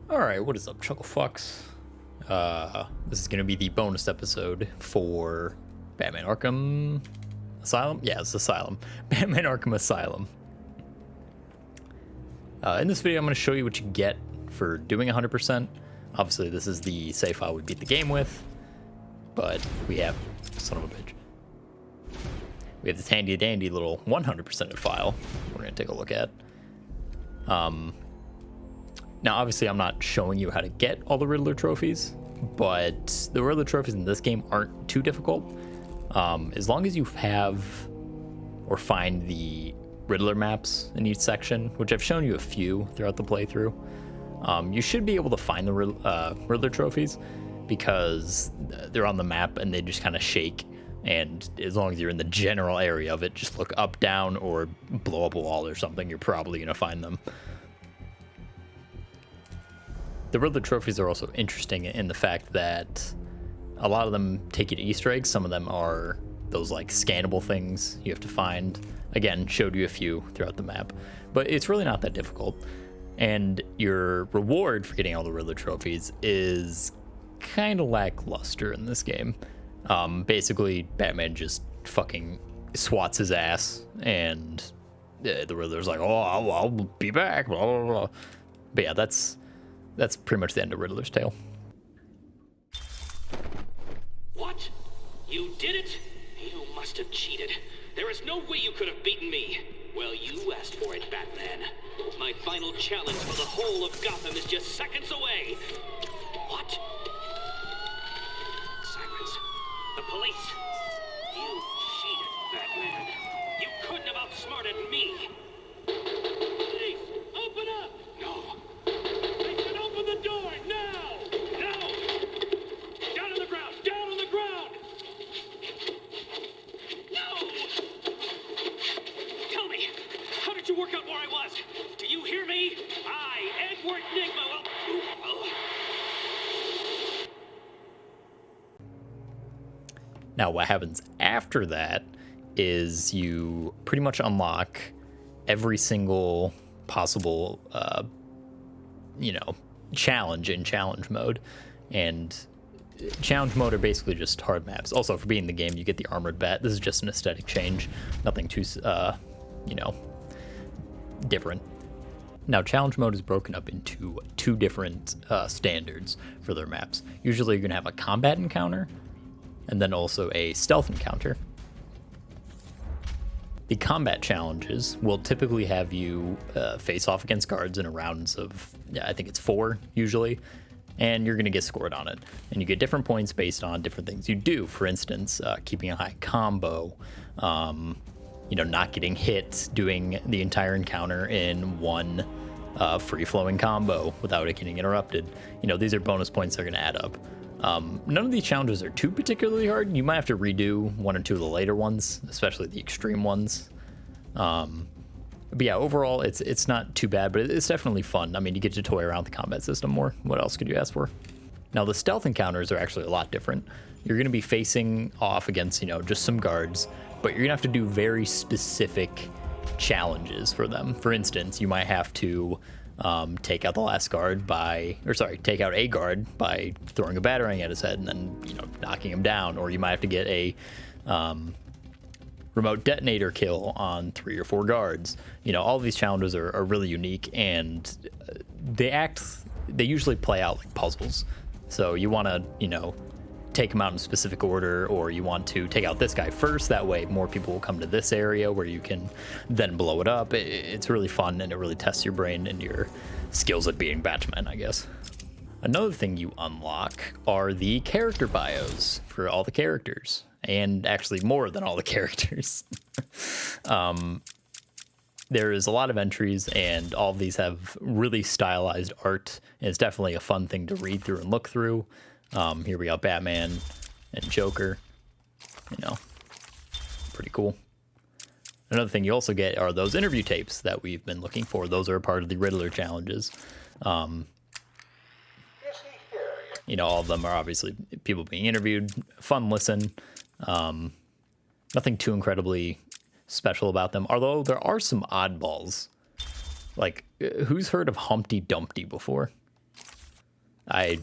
Alright, what is up, Chuckle Fucks? This is gonna be the bonus episode for Batman Arkham Asylum? Yeah, it's Asylum. Batman Arkham Asylum. In this video, I'm gonna show you what you get for doing 100%. Obviously, this is the save file we beat the game with, but we have, son of a bitch. We have this handy dandy little 100% file we're gonna take a look at. Now, obviously, I'm not showing you how to get all the Riddler trophies, but the Riddler trophies in this game aren't too difficult. As long as you have or find the Riddler maps in each section, which I've shown you a few throughout the playthrough, you should be able to find the Riddler trophies because they're on the map and they just kind of shake. And as long as you're in the general area of it, just look up, down, or blow up a wall or something, you're probably going to find them. The Riddler trophies are also interesting in the fact that a lot of them take you to Easter eggs. Some of them are those like scannable things you have to find. Again, showed you a few throughout the map, but it's really not that difficult. And your reward for getting all the Riddler trophies is kind of lackluster in this game. Basically, Batman just fucking swats his ass, and the Riddler's like, "Oh, I'll be back." Blah, blah, blah. But yeah, that's pretty much the end of Riddler's tale. What? You did it? You must have cheated. There is no way you could have beaten me. Well, you asked for it, Batman. My final challenge for the whole of Gotham is just seconds away. What? Sirens. The police. You cheated, Batman. You couldn't have outsmarted me. Police, open up! No. They should open the door now! No! Down on the ground! Down on the ground! No! Tell me, how did you work out where I was? Do you hear me? I, Edward Nigma, will... Now, what happens after that is you pretty much unlock every single possible, challenge in challenge mode. And challenge mode are basically just hard maps. Also, for being the game, you get the armored bat. This is just an aesthetic change. Nothing too, different. Now, challenge mode is broken up into two different standards for their maps. Usually, you're going to have a combat encounter, and then also a stealth encounter. The combat challenges will typically have you face off against guards in rounds of, I think it's 4 usually, and you're going to get scored on it. And you get different points based on different things you do. For instance, keeping a high combo, not getting hit, doing the entire encounter in one free-flowing combo without it getting interrupted. These are bonus points that are going to add up. None of these challenges are too particularly hard. You might have to redo 1 or 2 of the later ones, especially the extreme ones. But yeah, overall, it's not too bad, but it's definitely fun. I mean, you get to toy around with the combat system more. What else could you ask for? Now, the stealth encounters are actually a lot different. You're going to be facing off against, just some guards, but you're going to have to do very specific challenges for them. For instance, you might have to take out the last guard take out a guard by throwing a batarang at his head and then, knocking him down. Or you might have to get a remote detonator kill on 3 or 4 guards. All of these challenges are really unique, and they usually play out like puzzles. So you want to, take them out in a specific order, or you want to take out this guy first. That way more people will come to this area where you can then blow it up. It's really fun, and it really tests your brain and your skills at being Batman, I guess. Another thing you unlock are the character bios for all the characters, and actually more than all the characters. There is a lot of entries, and all of these have really stylized art, and it's definitely a fun thing to read through and look through. Here we got Batman and Joker, pretty cool. Another thing you also get are those interview tapes that we've been looking for. Those are a part of the Riddler challenges. All of them are obviously people being interviewed, fun listen. Nothing too incredibly special about them, although there are some oddballs. Like, who's heard of Humpty Dumpty before? I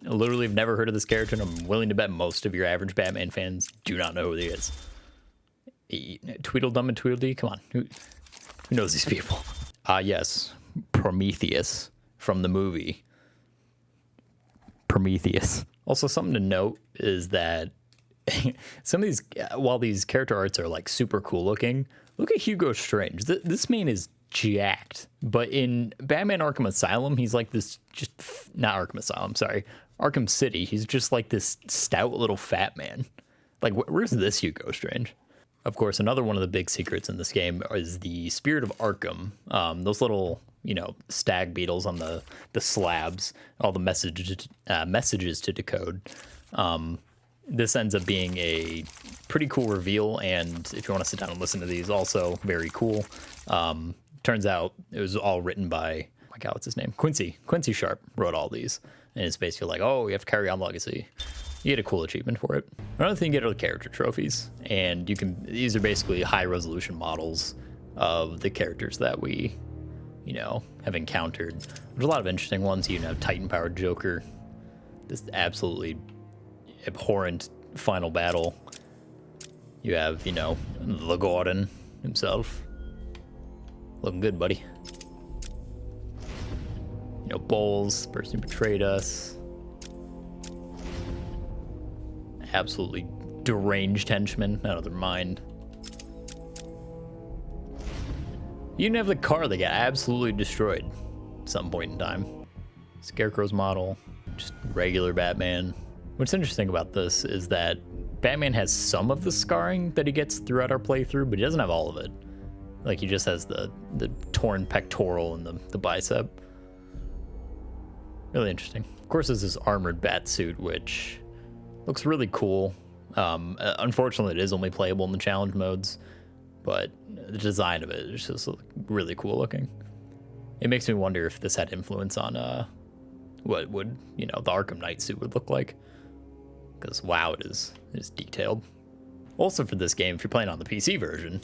literally have never heard of this character, and I'm willing to bet most of your average Batman fans do not know who he is. Tweedledum and Tweedledee? Come on. Who knows these people? Yes. Prometheus from the movie. Prometheus. Also, something to note is that some of these, while these character arts are like super cool looking, look at Hugo Strange. This man is jacked. But in Batman Arkham Asylum, he's like this, just not Arkham Asylum, sorry, Arkham City. He's just like this stout little fat man. Like, where's this Hugo Strange? Of course, another one of the big secrets in this game is the Spirit of Arkham. Those little, stag beetles on the slabs, all the messages to decode. This ends up being a pretty cool reveal, and if you want to sit down and listen to these, also very cool. Turns out it was all written by, oh my God, what's his name? Quincy Sharp wrote all these, and it's basically like, oh, you have to carry on legacy. You get a cool achievement for it. Another thing, you get are the character trophies, and these are basically high resolution models of the characters that we, have encountered. There's a lot of interesting ones. You have Titan powered Joker, this absolutely abhorrent final battle. You have, the Gordon himself. Looking good, buddy. Bowles, person who betrayed us. Absolutely deranged henchman out of their mind. You didn't have the car that got absolutely destroyed at some point in time. Scarecrow's model, just regular Batman. What's interesting about this is that Batman has some of the scarring that he gets throughout our playthrough, but he doesn't have all of it. Like, he just has the torn pectoral and the bicep. Really interesting. Of course, there's this armored bat suit, which looks really cool. Unfortunately, it is only playable in the challenge modes, but the design of it is just really cool looking. It makes me wonder if this had influence on what would the Arkham Knight suit would look like. Because wow, it is detailed. Also for this game, if you're playing on the PC version,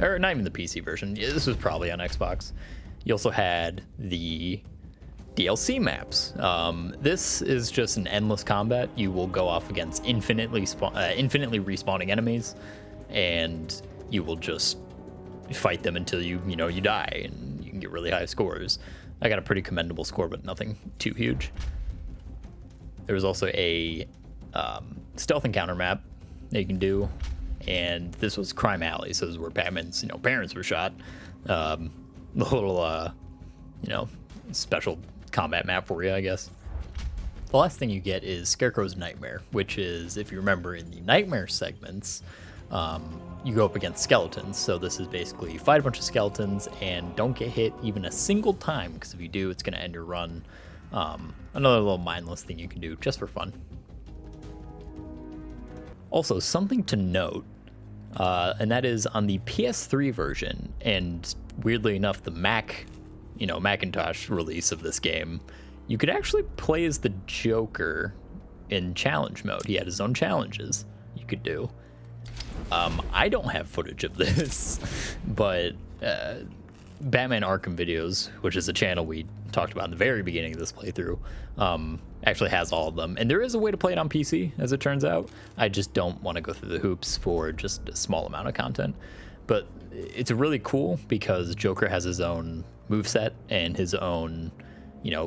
or not even the PC version, this was probably on Xbox. You also had the DLC maps. This is just an endless combat. You will go off against infinitely respawning enemies, and you will just fight them until you die, and you can get really high scores. I got a pretty commendable score, but nothing too huge. There was also a stealth encounter map that you can do, and this was Crime Alley, so this is where Batman's parents were shot. The little special combat map for you, I guess. The last thing you get is Scarecrow's Nightmare, which is, if you remember in the Nightmare segments, you go up against skeletons. So this is basically fight a bunch of skeletons and don't get hit even a single time, because if you do, it's going to end your run. Another little mindless thing you can do just for fun. Also, something to note, and that is on the PS3 version, and weirdly enough, the Macintosh release of this game, you could actually play as the Joker in challenge mode. He had his own challenges you could do. I don't have footage of this, but Batman Arkham Videos, which is a channel we talked about in the very beginning of this playthrough, actually has all of them. And there is a way to play it on PC, as it turns out. I just don't want to go through the hoops for just a small amount of content. But it's really cool because Joker has his own moveset and his own,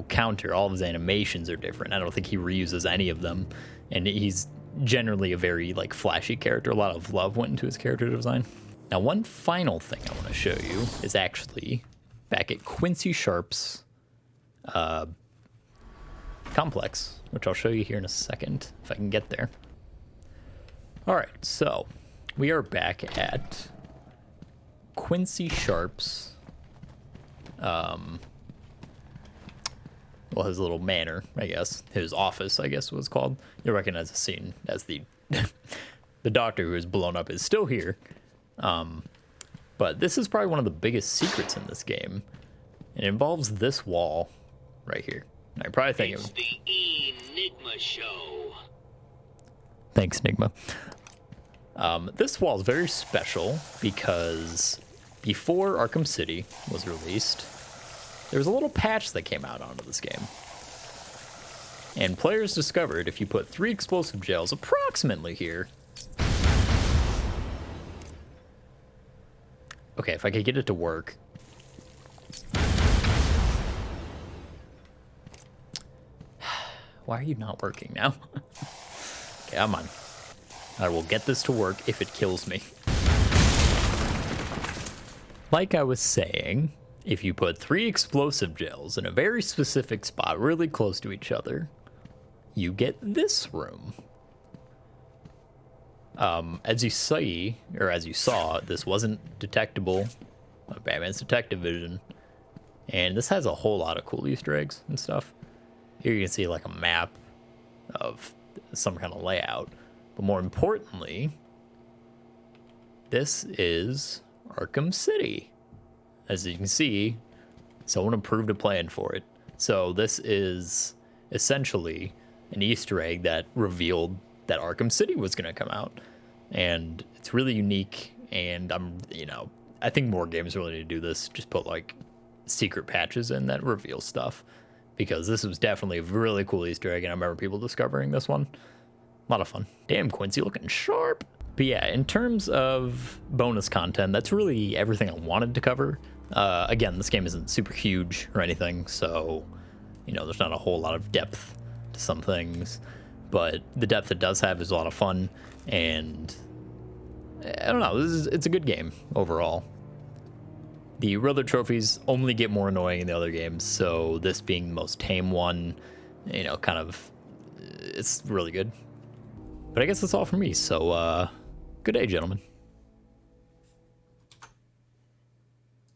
counter. All of his animations are different. I don't think he reuses any of them. And he's generally a very, flashy character. A lot of love went into his character design. Now, one final thing I want to show you is actually back at Quincy Sharp's complex, which I'll show you here in a second, if I can get there. All right, so we are back at Quincy Sharp's, his little manor, I guess. His office, I guess, was called. You'll recognize the scene as the the doctor who is blown up is still here. But this is probably one of the biggest secrets in this game. It involves this wall right here. Now, you're probably thinking, It's the Enigma Show. Thanks, Enigma. This wall is very special because before Arkham City was released, there was a little patch that came out onto this game. And players discovered if you put 3 explosive gels approximately here. Okay, if I could get it to work. Why are you not working now? Okay, come on. I will get this to work if it kills me. Like I was saying, if you put 3 explosive gels in a very specific spot really close to each other, you get this room. As you see, or as you saw, this wasn't detectable by Batman's detective vision. And this has a whole lot of cool Easter eggs and stuff. Here you can see like a map of some kind of layout. But more importantly, this is Arkham City. As you can see, someone approved a plan for it. So this is essentially an Easter egg that revealed that Arkham City was going to come out. And it's really unique. And I think more games really need to do this. Just put like secret patches in that reveal stuff. Because this was definitely a really cool Easter egg. And I remember people discovering this one. A lot of fun. Damn, Quincy looking sharp. But yeah, in terms of bonus content, that's really everything I wanted to cover. Again, this game isn't super huge or anything, so, there's not a whole lot of depth to some things. But the depth it does have is a lot of fun, and I don't know, it's a good game overall. The Riddler trophies only get more annoying in the other games, so this being the most tame one, it's really good. But I guess that's all for me, so good day, gentlemen.